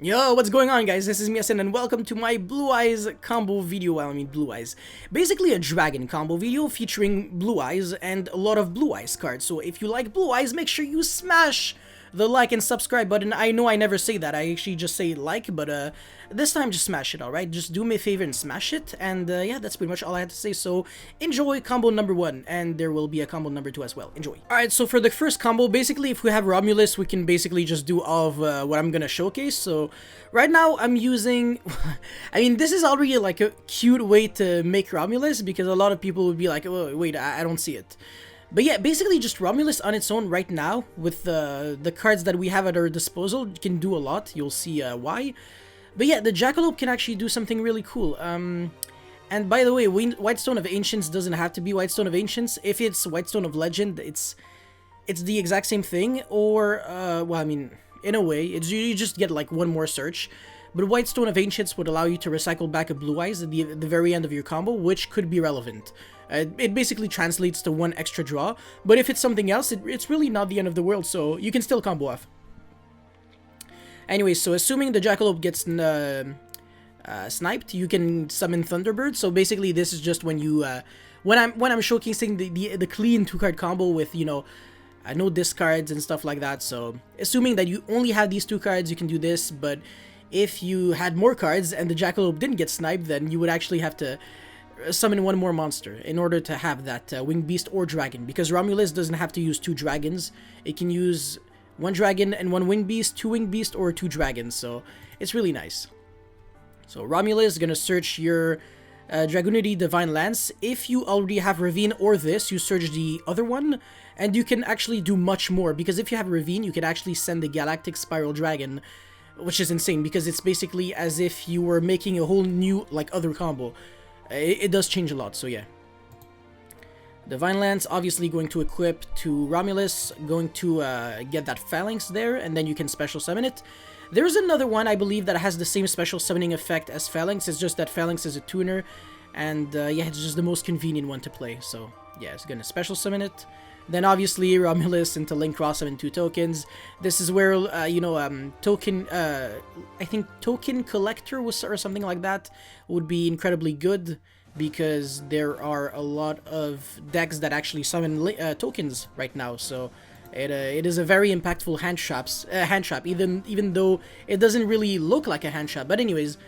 Yo, what's going on, guys? This is Miasen and welcome to my Blue Eyes combo video. Well, I mean Blue Eyes. Basically a dragon combo video featuring Blue Eyes and a lot of Blue Eyes cards. So if you like Blue Eyes, make sure you smash the like and subscribe button. I know I never say that, I actually just say like, but this time just smash it, alright? Just do me a favor and smash it, and yeah, that's pretty much all I had to say. So enjoy combo number 1, and there will be a combo number 2 as well. Enjoy. Alright, so for the first combo, basically if we have Romulus, we can basically just do all of what I'm gonna showcase. So right now I'm using, I mean, this is already like a cute way to make Romulus, because a lot of people would be like, oh, wait, I don't see it. But yeah, basically just Romulus on its own right now, with the cards that we have at our disposal, can do a lot. You'll see why. But yeah, the Jackalope can actually do something really cool. And by the way, Whitestone of Ancients doesn't have to be Whitestone of Ancients. If it's Whitestone of Legend, it's the exact same thing. Or, well, I mean, in a way, you just get like one more search. But Whitestone of Ancients would allow you to recycle back a Blue Eyes at the very end of your combo, which could be relevant. It basically translates to one extra draw, but if it's something else, it's really not the end of the world, so you can still combo off. Anyway, so assuming the Jackalope gets sniped, you can summon Thunderbird. So basically, this is just when you when I'm showcasing the clean 2-card combo with, you know, no discards and stuff like that. So assuming that you only have these 2 cards, you can do this. But if you had more cards and the Jackalope didn't get sniped, then you would actually have to summon one more monster in order to have that Winged Beast or Dragon, because Romulus doesn't have to use 2 dragons. It can use 1 dragon and 1 Winged Beast, 2 Winged Beast, or 2 dragons, so it's really nice. So Romulus is gonna search your Dragunity Divine Lance. If you already have Ravine or this, you search the other one, and you can actually do much more, because if you have Ravine, you can actually send the Galactic Spiral Dragon, which is insane, because it's basically as if you were making a whole new, like, other combo. It does change a lot, so yeah. Divine Lance obviously going to equip to Romulus, going to get that Phalanx there, and then you can special summon it. There's another one, I believe, that has the same special summoning effect as Phalanx. It's just that Phalanx is a tuner, and yeah, it's just the most convenient one to play. So yeah, it's gonna special summon it. Then obviously Romulus into Link Cross summon 2 tokens. This is where you know, token, I think Token Collector was, or something like that, would be incredibly good, because there are a lot of decks that actually summon tokens right now. So it is a very impactful hand trap, even though it doesn't really look like a hand trap. But anyways.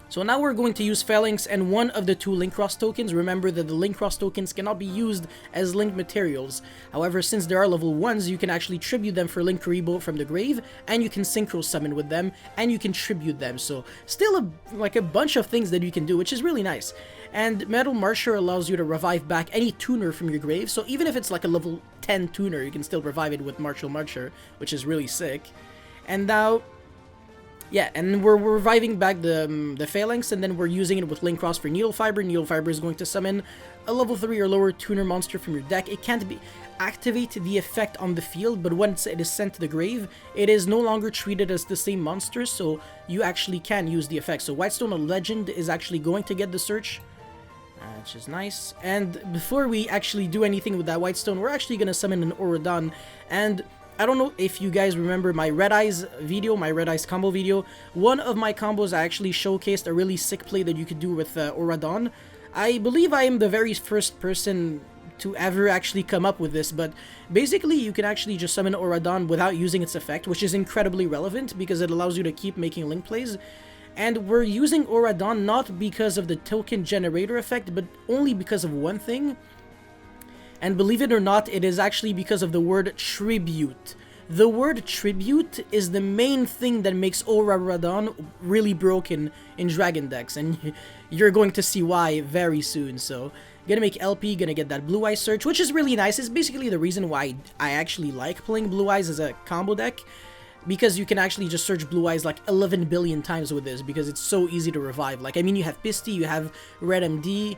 So now we're going to use Phalanx and one of the 2 Link Cross tokens. Remember that the Link Cross tokens cannot be used as Link materials. However, since they are level 1s, you can actually tribute them for Link Karibo from the grave, and you can Synchro Summon with them, and you can tribute them. So still like a bunch of things that you can do, which is really nice. And Metal Marsher allows you to revive back any tuner from your grave. So even if it's like a level 10 tuner, you can still revive it with Martial Marsher, which is really sick. And now, yeah, and we're reviving back the Phalanx, and then we're using it with Link Cross for Needle Fiber. Needle Fiber is going to summon a level 3 or lower tuner monster from your deck. It can't activate the effect on the field, but once it is sent to the grave, it is no longer treated as the same monster, so you actually can use the effect. So Whitestone of Legend is actually going to get the search, which is nice. And before we actually do anything with that Whitestone, we're actually going to summon an Auradon. And I don't know if you guys remember my Red Eyes video, my Red Eyes combo video. One of my combos I actually showcased a really sick play that you could do with Auradon. I believe I am the very first person to ever actually come up with this, but basically you can actually just summon Auradon without using its effect, which is incredibly relevant because it allows you to keep making link plays. And we're using Auradon not because of the token generator effect, but only because of one thing. And believe it or not, it is actually because of the word tribute. The word tribute is the main thing that makes Auradon really broken in Dragon decks, and you're going to see why very soon. So, gonna make LP, gonna get that Blue Eyes search, which is really nice. It's basically the reason why I actually like playing Blue Eyes as a combo deck, because you can actually just search Blue Eyes like 11 billion times with this, because it's so easy to revive. Like, I mean, you have Pisty, you have Red MD.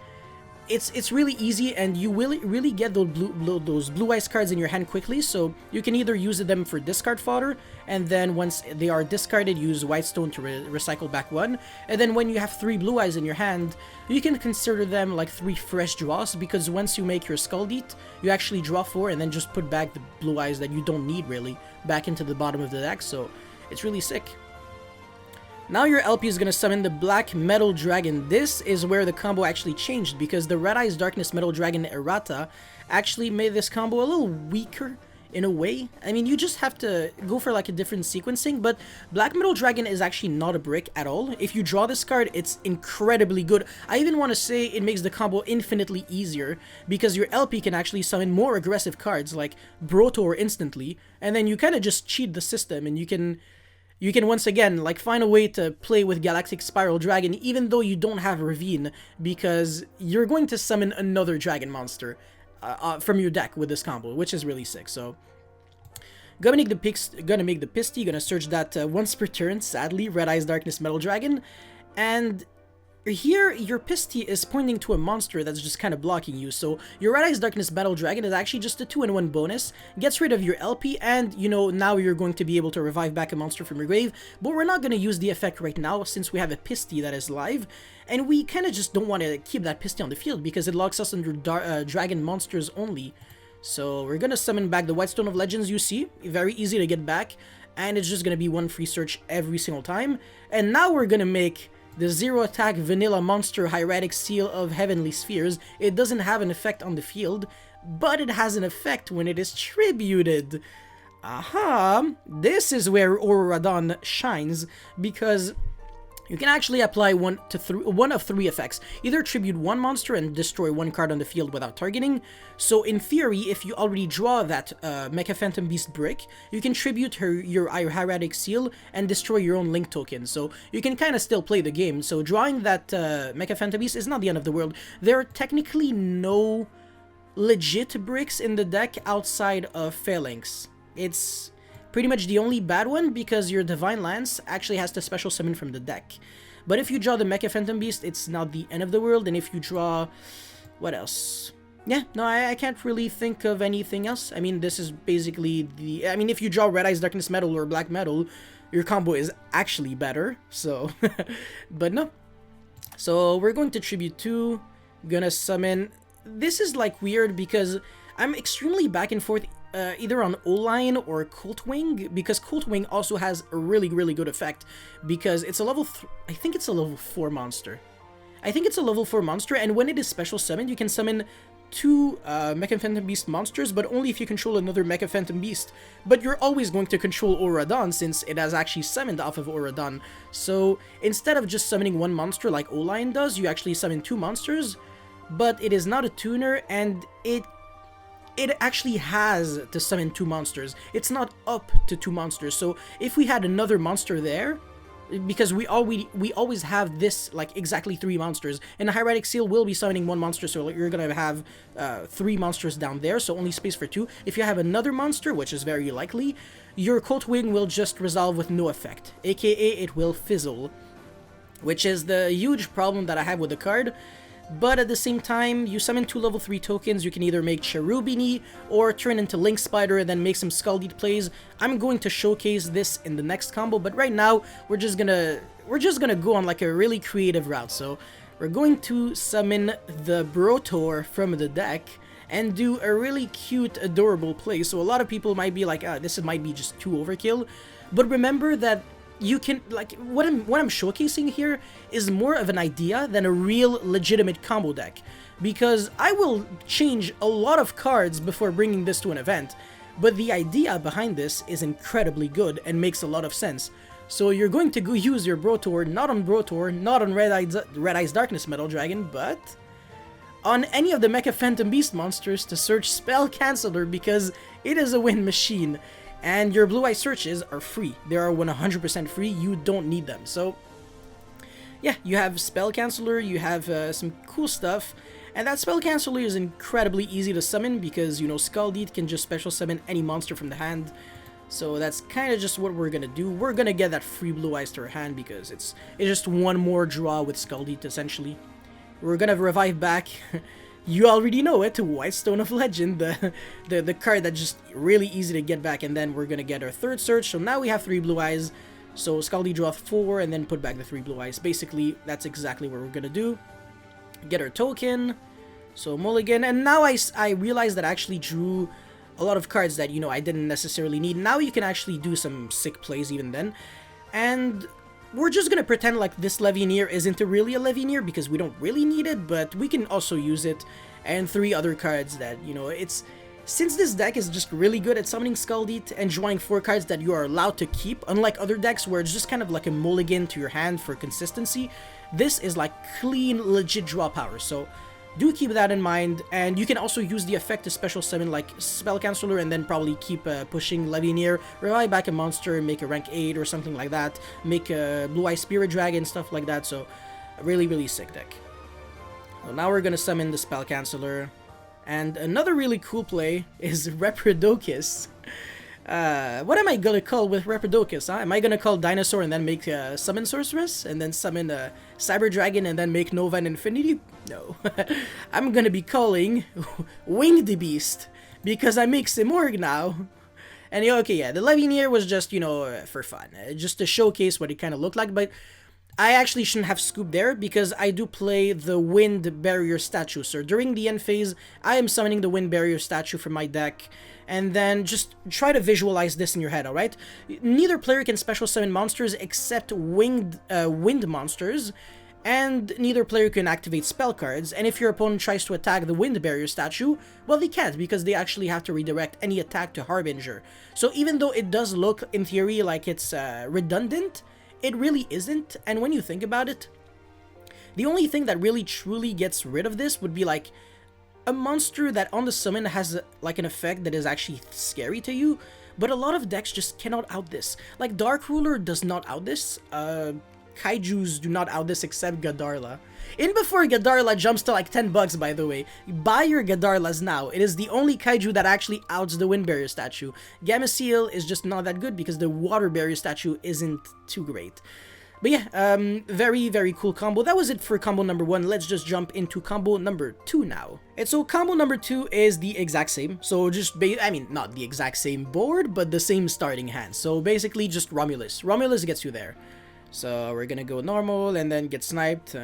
It's really easy, and you will really get those Blue Eyes cards in your hand quickly, so you can either use them for discard fodder, and then once they are discarded, use Whitestone to recycle back 1, and then when you have 3 Blue Eyes in your hand, you can consider them like 3 fresh draws, because once you make your Skull Deet, you actually draw 4, and then just put back the Blue Eyes that you don't need really back into the bottom of the deck, so it's really sick. Now your LP is going to summon the Black Metal Dragon. This is where the combo actually changed, because the Red Eyes Darkness Metal Dragon errata actually made this combo a little weaker in a way. I mean, you just have to go for like a different sequencing, but Black Metal Dragon is actually not a brick at all. If you draw this card, it's incredibly good. I even want to say it makes the combo infinitely easier, because your LP can actually summon more aggressive cards like Brotor instantly, and then you kind of just cheat the system, and you can once again like find a way to play with Galactic Spiral Dragon even though you don't have Ravine, because you're going to summon another dragon monster from your deck with this combo, which is really sick. So gonna make the Pisty, gonna search that once per turn, sadly, Red Eyes Darkness Metal Dragon, and here your Pisty is pointing to a monster that's just kind of blocking you. So your Red Eyes Darkness Metal Dragon is actually just a 2-in-1 bonus, gets rid of your LP, and you know, now you're going to be able to revive back a monster from your grave. But we're not going to use the effect right now since we have a Pisty that is live, and we kind of just don't want to keep that Pisty on the field because it locks us under dragon monsters only. So we're going to summon back the Whitestone of Legends. You see, very easy to get back, and it's just going to be one free search every single time. And now we're going to make the 0 attack vanilla monster Hieratic Seal of Heavenly Spheres. It doesn't have an effect on the field, but it has an effect when it is tributed. Aha! This is where Auroradon shines, because you can actually apply one of three effects. Either tribute one monster and destroy one card on the field without targeting. So in theory, if you already draw that Mecha Phantom Beast brick, you can tribute your Hieratic Seal and destroy your own Link token. So you can kind of still play the game. So drawing that Mecha Phantom Beast is not the end of the world. There are technically no legit bricks in the deck outside of Phalanx. It's pretty much the only bad one, because your Divine Lance actually has to special summon from the deck. But if you draw the Mecha Phantom Beast, it's not the end of the world. And if you draw... what else? Yeah, no, I can't really think of anything else. I mean, this is basically the... I mean, if you draw Red Eyes Darkness Metal or Black Metal, your combo is actually better, so... but no. So we're going to Tribute 2, gonna summon... This is like weird because I'm extremely back and forth either on O-Line or Coltwing, because Coltwing also has a really, really good effect, because it's a level... I think it's a level 4 monster. And when it is special summoned, you can summon 2 Mecha Phantom Beast monsters, but only if you control another Mecha Phantom Beast. But you're always going to control Auroradon, since it has actually summoned off of Auroradon. So instead of just summoning one monster like O-Line does, you actually summon 2 monsters, but it is not a tuner, and it actually has to summon 2 monsters. It's not up to 2 monsters. So if we had another monster there, because we always have this like exactly 3 monsters, and the Hieratic Seal will be summoning 1 monster, so you're gonna have 3 monsters down there, so only space for 2. If you have another monster, which is very likely, your Coltwing will just resolve with no effect, aka it will fizzle, which is the huge problem that I have with the card. But at the same time, you summon 2 level 3 tokens, you can either make Cherubini or turn into Link Spider and then make some Skull Deed plays. I'm going to showcase this in the next combo, but right now we're just gonna go on like a really creative route. So we're going to summon the Brotor from the deck and do a really cute, adorable play. So a lot of people might be like, this might be just too overkill, but remember that you can, like, what I'm showcasing here is more of an idea than a real legitimate combo deck, because I will change a lot of cards before bringing this to an event, but the idea behind this is incredibly good and makes a lot of sense. So you're going to go use your Brotor, not on Red Eyes Darkness Metal Dragon, but on any of the Mecha Phantom Beast monsters to search Spell Canceller, because it is a win machine. And your Blue Eye searches are free. They are 100% free. You don't need them. So, yeah, you have Spell Canceller, you have some cool stuff. And that Spell Canceller is incredibly easy to summon because, you know, Skull Deed can just special summon any monster from the hand. So that's kind of just what we're going to do. We're going to get that free Blue Eyes to our hand because it's just one more draw with Skull Deed, essentially. We're going to revive back... You already know it, Whitestone of Legend, the card that's just really easy to get back, and then we're gonna get our 3rd search, so now we have 3 Blue Eyes, so Skull Deed draw 4, and then put back the 3 Blue Eyes. Basically, that's exactly what we're gonna do. Get our token, so mulligan, and now I realized that I actually drew a lot of cards that, you know, I didn't necessarily need. Now you can actually do some sick plays even then, and we're just gonna pretend like this Levineer isn't really a Levineer because we don't really need it, but we can also use it. And 3 other cards that, you know, it's... Since this deck is just really good at summoning Scaldite and drawing 4 cards that you are allowed to keep, unlike other decks where it's just kind of like a mulligan to your hand for consistency, this is like clean, legit draw power, so do keep that in mind. And you can also use the effect to special summon like Spell Canceller and then probably keep pushing Levineer, revive back a monster, make a rank 8 or something like that, make a Blue Eye Spirit Dragon, stuff like that, so a really sick deck. Well, now we're gonna summon the Spell Canceller. And another really cool play is Reprodocus. What am I gonna call with Reprodocus, huh? Am I gonna call Dinosaur and then make Summon Sorceress? And then summon Cyber Dragon and then make Nova and Infinity? No. I'm gonna be calling Winged Beast, because I make Simorg now. And okay, yeah, the Levineer was just, you know, for fun. Just to showcase what it kind of looked like, but I actually shouldn't have scooped there because I do play the Wind Barrier statue. So during the end phase, I am summoning the Wind Barrier statue from my deck. And then just try to visualize this in your head, alright? Neither player can special summon monsters except wind monsters. And neither player can activate spell cards. And if your opponent tries to attack the Wind Barrier statue, well, they can't because they actually have to redirect any attack to Harbinger. So even though it does look, in theory, like it's redundant, it really isn't. And when you think about it, the only thing that really truly gets rid of this would be like a monster that on the summon has like an effect that is actually scary to you, but a lot of decks just cannot out this. Like Dark Ruler does not out this, Kaijus do not out this except Gadarla. In before Gadarla jumps to like 10 bucks, by the way. Buy your Gadarlas now. It is the only Kaiju that actually outs the Wind Barrier statue. Gamma Seal is just not that good because the Water Barrier statue isn't too great. But yeah, very cool combo. That was it for combo number 1. Let's just jump into combo number 2 now. And so combo number 2 is the exact same. So just, I mean, not the exact same board, but the same starting hand. So basically just Romulus. Romulus gets you there. So we're gonna go normal and then get sniped.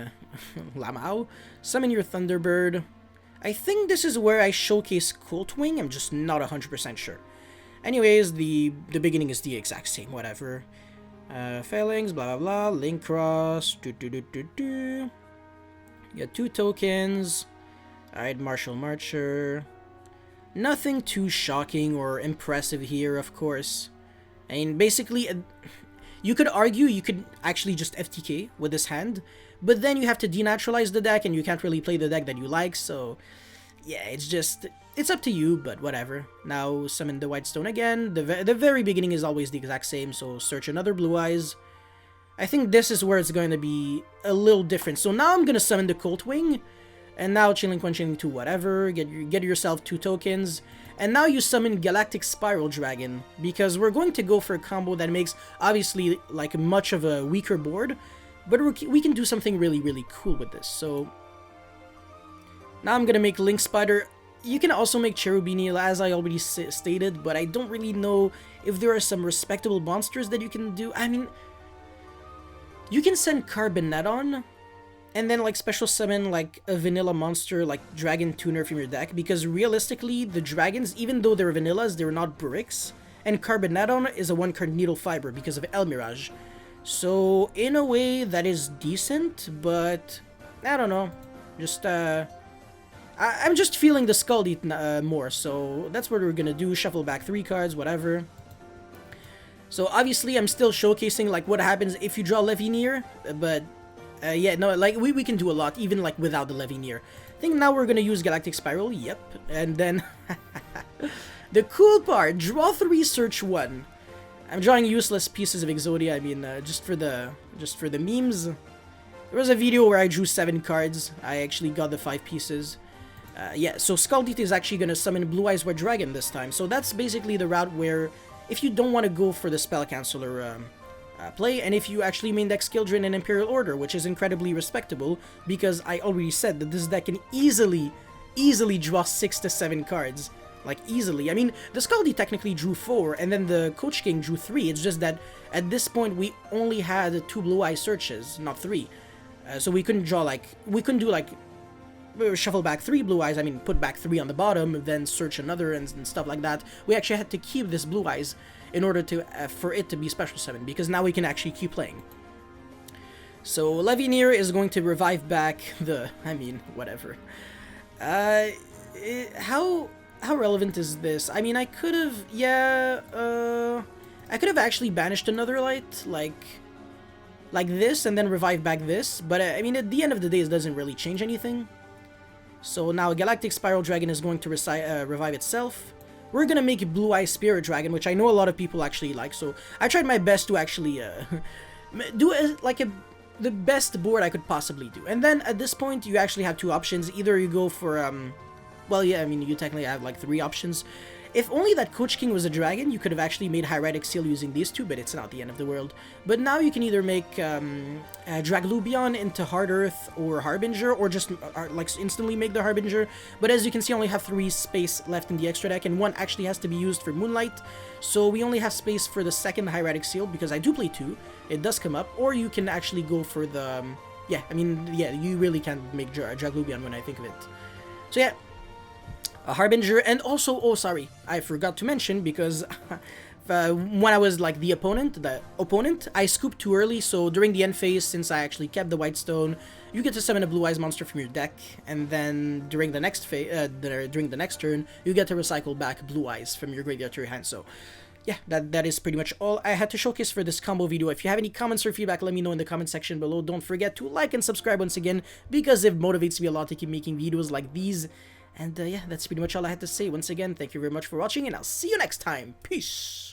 Lamau. Summon your Thunderbird. I think this is where I showcase Coldwing. I'm just not 100% sure. Anyways, the beginning is the exact same, whatever. Failings, blah blah blah. Link Cross. You got 2 tokens. Alright, Martial Marcher. Nothing too shocking or impressive here, of course. I mean, basically, you could argue you could actually just FTK with this hand, but then you have to denaturalize the deck and you can't really play the deck that you like, so yeah, it's up to you, but whatever. Now summon the White Stone again. The very beginning is always the exact same, so search another Blue Eyes. I think this is where it's going to be a little different. So now I'm going to summon the Coldwing, and now Chilling 1, Chilling 2, whatever, get yourself 2 tokens. And now you summon Galactic Spiral Dragon, because we're going to go for a combo that makes, obviously, like much of a weaker board, but we can do something really cool with this. So now I'm going to make Link Spider. You can also make Cherubini, as I already stated, but I don't really know if there are some respectable monsters that you can do. I mean, you can send Carbonetton, and then like special summon like a vanilla monster like Dragon Tuner from your deck, because realistically the dragons, even though they're vanillas, they're not bricks, and Carbonetton is a 1-card Needle Fiber because of El Mirage. So in a way that is decent, but I don't know, just I'm just feeling the Scaldite more, so that's what we're gonna do. Shuffle back 3 cards, whatever. So obviously I'm still showcasing like what happens if you draw Levineer, but yeah, no, like we can do a lot even like without the Levineer. I think now we're gonna use Galactic Spiral, yep, and then the cool part, draw 3, search 1. I'm drawing useless pieces of Exodia. I mean, just for the memes. There was a video where I drew 7 cards. I actually got the 5 pieces. Yeah, so Scaldite is actually gonna summon Blue Eyes White Dragon this time. So that's basically the route where, if you don't want to go for the Spell Canceller play, and if you actually main deck Skill Drain and Imperial Order, which is incredibly respectable, because I already said that this deck can easily draw 6 to 7 cards. Like, easily. I mean, the Scaldi technically drew 4, and then the Coach King drew 3. It's just that, at this point, we only had 2 Blue Eye searches, not 3. So we couldn't draw, like, we couldn't do, like, shuffle back 3 Blue Eyes, I mean, put back 3 on the bottom, then search another, and stuff like that. We actually had to keep this Blue Eyes in order to, for it to be special summon, because now we can actually keep playing. So Levineer is going to revive back the, I mean, whatever. How relevant is this? I mean, I could have, yeah, I could have actually banished another light, like this, and then revive back this, but I mean, at the end of the day, it doesn't really change anything. So now Galactic Spiral Dragon is going to revive itself. We're gonna make Blue Eye Spirit Dragon, which I know a lot of people actually like, so I tried my best to actually do the best board I could possibly do. And then at this point, you actually have two options. Either you go for, well, yeah, I mean, you technically have like three options. If only that Coach King was a dragon, you could have actually made Hieratic Seal using these two, but it's not the end of the world. But now you can either make Draglubion into Hard Earth or Harbinger, or just like instantly make the Harbinger. But as you can see, I only have 3 space left in the extra deck, and 1 actually has to be used for Moonlight. So we only have space for the second Hieratic Seal, because I do play 2. It does come up, or you can actually go for the... yeah, I mean, yeah, you really can make Draglubion when I think of it. So yeah. A Harbinger, and also, oh sorry, I forgot to mention, because when I was like the opponent, I scooped too early, so during the end phase, since I actually kept the White Stone, you get to summon a Blue Eyes monster from your deck, and then during the next during the next turn, you get to recycle back Blue Eyes from your graveyard to your hand. So yeah, that is pretty much all I had to showcase for this combo video. If you have any comments or feedback, let me know in the comment section below. Don't forget to like and subscribe once again, because it motivates me a lot to keep making videos like these. And yeah, that's pretty much all I had to say. Once again, thank you very much for watching, and I'll see you next time. Peace!